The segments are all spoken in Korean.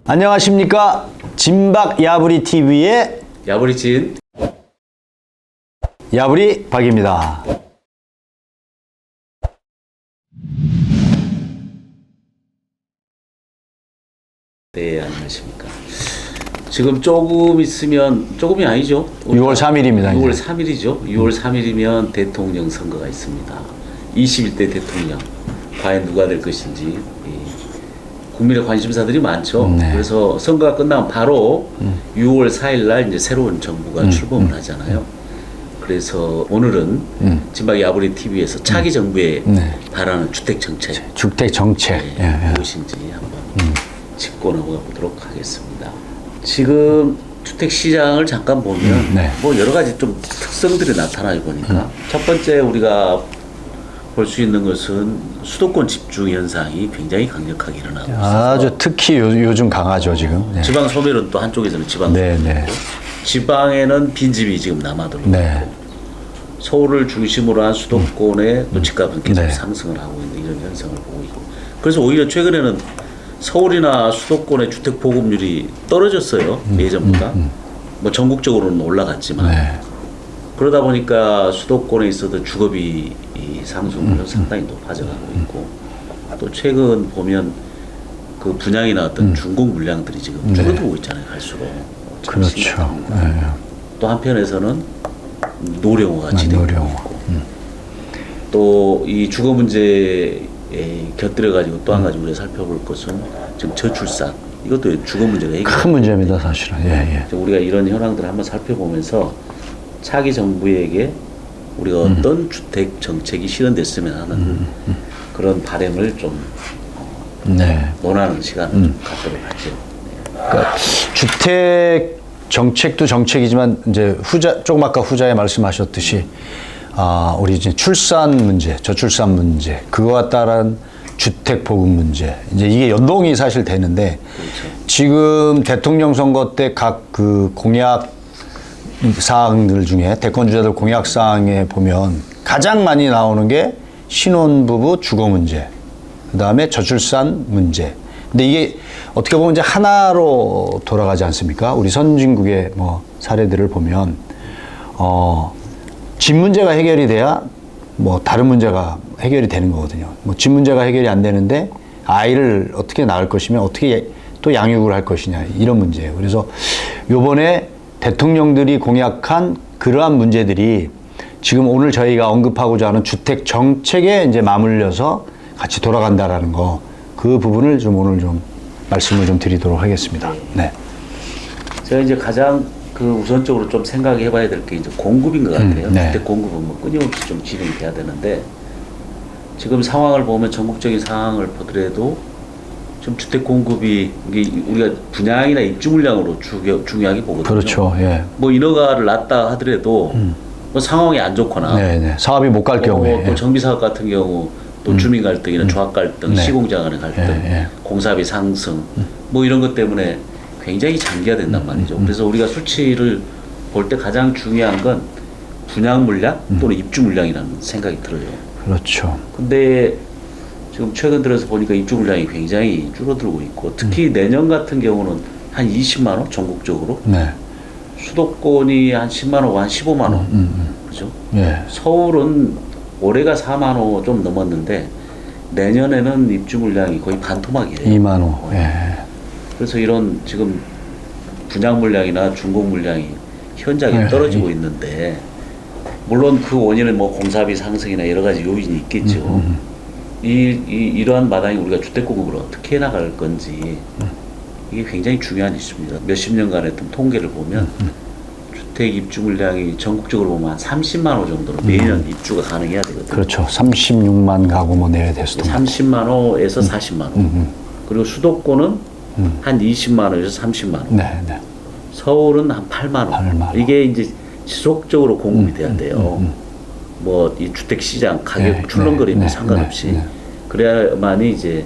안녕하십니까. 진박 야부리 TV의 야부리진 야부리 박입니다. 네, 안녕하십니까. 지금 조금 있으면, 조금이 아니죠. 6월 3일입니다. 6월 3일이죠. 6월 3일이면 대통령 선거가 있습니다. 21대 대통령. 과연 누가 될 것인지. 국민의 관심사들이 많죠. 네. 그래서 선거가 끝나면 바로 6월 4일 날 이제 새로운 정부가 출범을 하잖아요. 그래서 오늘은 진박 야부리 TV에서 차기 정부에 바라는 주택 정책. 주택 정책. 네, 무엇인지 한번 짚고 넘어가 보도록 하겠습니다. 지금 주택 시장을 잠깐 보면 뭐 여러 가지 좀 특성들이 나타나요 보니까 첫 번째 우리가 볼 수 있는 것은 수도권 집중 현상이 굉장히 강력하게 일어나고 있어서 아주 특히 요즘 강하죠 지금. 네. 지방 소멸은 또 한쪽에서는 지방 네. 지방에는 빈집이 지금 남아들고 있고 서울을 중심으로 한 수도권의 또 집값은 계속 상승을 하고 있는 이런 현상을 보고 있고 그래서 오히려 최근에는 서울이나 수도권의 주택 보급률이 떨어졌어요. 예전보다. 뭐 전국적으로는 올라갔지만 그러다 보니까 수도권에 있어도 주거비 상승률은 상당히 높아져가고 있고 또 최근 보면 그 분양이나 어떤 준공 물량들이 지금 줄어들고 있잖아요. 갈수록. 그렇죠. 또 한편에서는 노령화가 진행되고 있고 또 이 주거 문제에 곁들여 가지고 또 한 가지 우리가 살펴볼 것은 지금 저출산 이것도 주거 문제가 큰 문제입니다 사실은. 우리가 이런 현황들을 한번 살펴보면서 차기 정부에게 우리가 어떤 주택 정책이 실현됐으면 하는 그런 바람을 좀 논하는 시간을 좀 갖도록 하죠. 그러니까 주택 정책도 정책이지만 이제 조금 아까 후자에 말씀하셨듯이 우리 이제 출산 문제, 저출산 문제, 그거와 따른 주택 보급 문제, 이제 이게 연동이 사실 되는데 지금 대통령 선거 때 각 그 공약 사항들 중에 대권 주자들 공약 사항에 보면 가장 많이 나오는 게 신혼부부 주거 문제, 그 다음에 저출산 문제. 근데 이게 어떻게 보면 이제 하나로 돌아가지 않습니까? 우리 선진국의 뭐 사례들을 보면 집 문제가 해결이 돼야 뭐 다른 문제가 해결이 되는 거거든요. 뭐 집 문제가 해결이 안 되는데 아이를 어떻게 낳을 것이며 어떻게 또 양육을 할 것이냐 이런 문제예요. 그래서 요번에 대통령들이 공약한 그러한 문제들이 지금 오늘 저희가 언급하고자 하는 주택 정책에 이제 맞물려서 같이 돌아간다라는 거, 그 부분을 좀 오늘 좀 말씀을 좀 드리도록 하겠습니다. 네. 제가 이제 가장 그 우선적으로 좀 생각해 봐야 될 게 이제 공급인 것 같아요. 주택 공급은 뭐 끊임없이 좀 진행이 돼야 되는데 지금 상황을 보면 전국적인 상황을 보더라도 좀 주택 공급이 이게 우리가 분양이나 입주 물량으로 중요하게 보거든요. 그렇죠. 뭐 인허가를 놨다 하더라도 뭐 상황이 안 좋거나 사업이 못 갈 경우에 또 정비 사업 같은 경우 또 주민 갈등이나 조합 갈등, 시공자 간의 갈등, 공사비 상승 뭐 이런 것 때문에 굉장히 장기화된단 말이죠. 그래서 우리가 수치를 볼 때 가장 중요한 건 분양 물량 또는 입주 물량이라는 생각이 들어요. 그렇죠. 근데 지금 최근 들어서 보니까 입주 물량이 굉장히 줄어들고 있고 특히 내년 같은 경우는 한 20만 호 전국적으로 수도권이 한 10만 호, 한 15만 호 그죠? 서울은 올해가 4만 호 좀 넘었는데 내년에는 입주 물량이 거의 반토막이에요. 2만 호. 그래서 이런 지금 분양 물량이나 준공 물량이 현저하게 떨어지고 있는데 물론 그 원인은 뭐 공사비 상승이나 여러 가지 요인이 있겠죠. 이러한 마당에 우리가 주택 공급을 어떻게 해나갈 건지 이게 굉장히 중요한 이슈입니다. 몇십 년간의 통계를 보면 주택 입주 물량이 전국적으로 보면 한 30만 호 정도로 매년 입주가 가능해야 되거든요. 그렇죠. 36만 가구 뭐 내외 됐을 때 30만 호에서 40만 호. 그리고 수도권은 한 20만 호에서 30만 호. 서울은 한 8만 호. 이게 이제 지속적으로 공급이 돼야 돼요. 뭐 이 주택 시장 가격 출렁거리면 상관없이 그래야만이 이제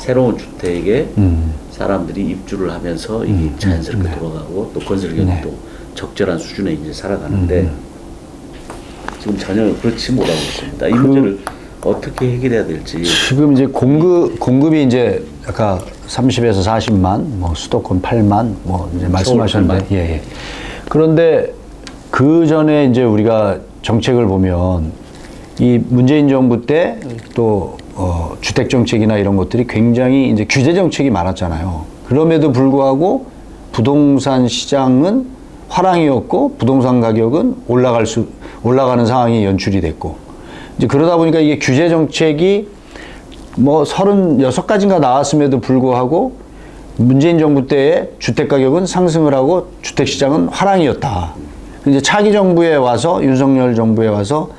새로운 주택에 사람들이 입주를 하면서 이게 자연스럽게 돌아가고 또 건설 경기도 적절한 수준에 이제 살아가는데 지금 전혀 그렇지 못하고 있습니다. 이 문제를 어떻게 해결해야 될지. 지금 이제 공급이 이제 아까 30에서 40만, 뭐 수도권 8만, 뭐 이제 말씀하셨는데, 8만. 예, 예. 그런데 그 전에 이제 우리가 정책을 보면 이 문재인 정부 때 또 주택 정책이나 이런 것들이 굉장히 이제 규제 정책이 많았잖아요. 그럼에도 불구하고 부동산 시장은 화랑이었고 부동산 가격은 올라가는 상황이 연출이 됐고, 이제 그러다 보니까 이게 규제 정책이 뭐 36가지인가 나왔음에도 불구하고 문재인 정부 때에 주택 가격은 상승을 하고 주택 시장은 화랑이었다. 이제 차기 정부에 와서, 윤석열 정부에 와서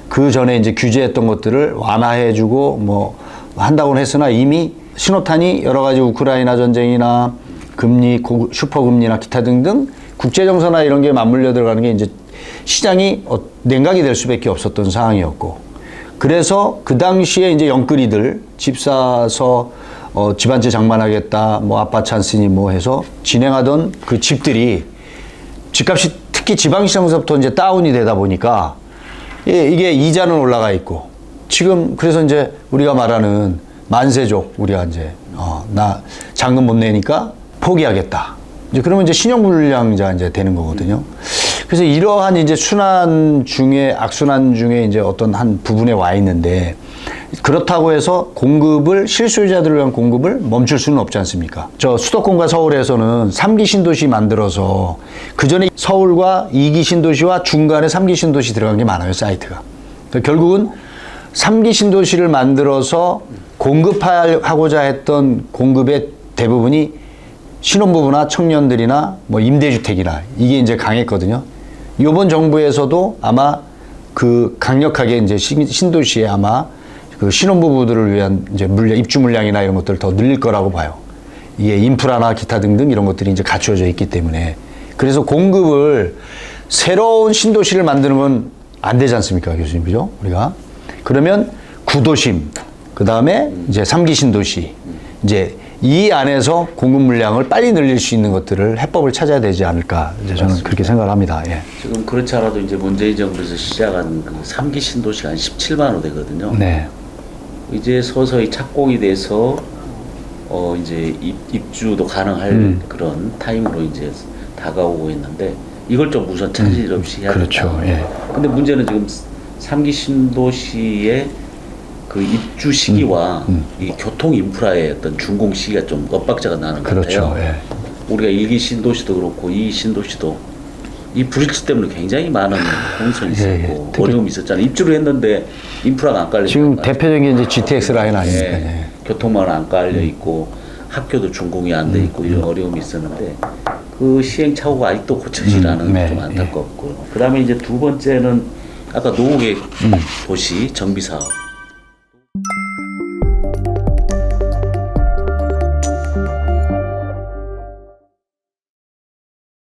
그 전에 이제 규제했던 것들을 완화해주고 뭐 한다고는 했으나 이미 신호탄이 여러 가지 우크라이나 전쟁이나 금리, 슈퍼금리나 기타 등등 국제정서나 이런 게 맞물려 들어가는 게 이제 시장이 냉각이 될 수밖에 없었던 상황이었고, 그래서 그 당시에 이제 영끌이들 집 사서 집 한 채 장만하겠다, 뭐 아빠 찬스니 뭐 해서 진행하던 그 집들이 집값이 특히 지방시장에서부터 이제 다운이 되다 보니까 이게 이자는 올라가 있고, 지금 그래서 이제 우리가 말하는 만세족, 우리가 이제 나 잔금 못 내니까 포기하겠다. 이제 그러면 이제 신용불량자 이제 되는 거거든요. 그래서 이러한 이제 순환 중에 악순환 중에 이제 어떤 한 부분에 와 있는데, 그렇다고 해서 공급을 실수요자들을 위한 공급을 멈출 수는 없지 않습니까? 저 수도권과 서울에서는 3기 신도시 만들어서 그 전에 서울과 2기 신도시와 중간에 3기 신도시 들어간 게 많아요, 사이트가. 그러니까 결국은 3기 신도시를 만들어서 공급하고자 했던 공급의 대부분이 신혼부부나 청년들이나 뭐 임대주택이나 이게 이제 강했거든요. 이번 정부에서도 아마 그 강력하게 이제 신도시에 아마 그 신혼부부들을 위한 이제 입주 물량이나 이런 것들을 더 늘릴 거라고 봐요. 이게 인프라나 기타 등등 이런 것들이 이제 갖추어져 있기 때문에. 그래서 공급을 새로운 신도시를 만드는 건 안 되지 않습니까, 교수님, 그죠? 우리가. 그러면 구도심, 그 다음에 이제 3기 신도시, 이제 이 안에서 공급 물량을 빨리 늘릴 수 있는 것들을 해법을 찾아야 되지 않을까, 이제 저는 맞습니다. 그렇게 생각을 합니다. 예. 지금 그렇지 않아도 이제 문재인 정부에서 시작한 그 3기 신도시가 한 17만 호 되거든요. 네. 이제 서서히 착공이 돼서 이제 입주도 가능할 그런 타임으로 이제 다가오고 있는데, 이걸 좀 우선 차질 없이 해야 된다. 그렇죠. 예. 근데 문제는 지금 3기 신도시의 그 입주 시기와 이 교통 인프라의 어떤 준공 시기가 좀 엇박자가 나는 것 그렇죠. 같아요. 예. 우리가 1기 신도시도 그렇고 2기 신도시도 이 불일치 때문에 굉장히 많은 공선이 있었고 예. 어려움이 있었잖아요. 입주를 했는데 인프라가 안 깔려 지금 있단 대표적인 이제 GTX 라인 아닙니까? 예. 예. 교통망은 안 깔려 있고 학교도 준공이 안 돼 있고 이런 어려움이 있었는데, 그 시행착오가 아직도 고쳐지라는 네, 좀 안타깝고, 그다음에 이제 두 번째는 아까 노후계획 도시 정비 사업.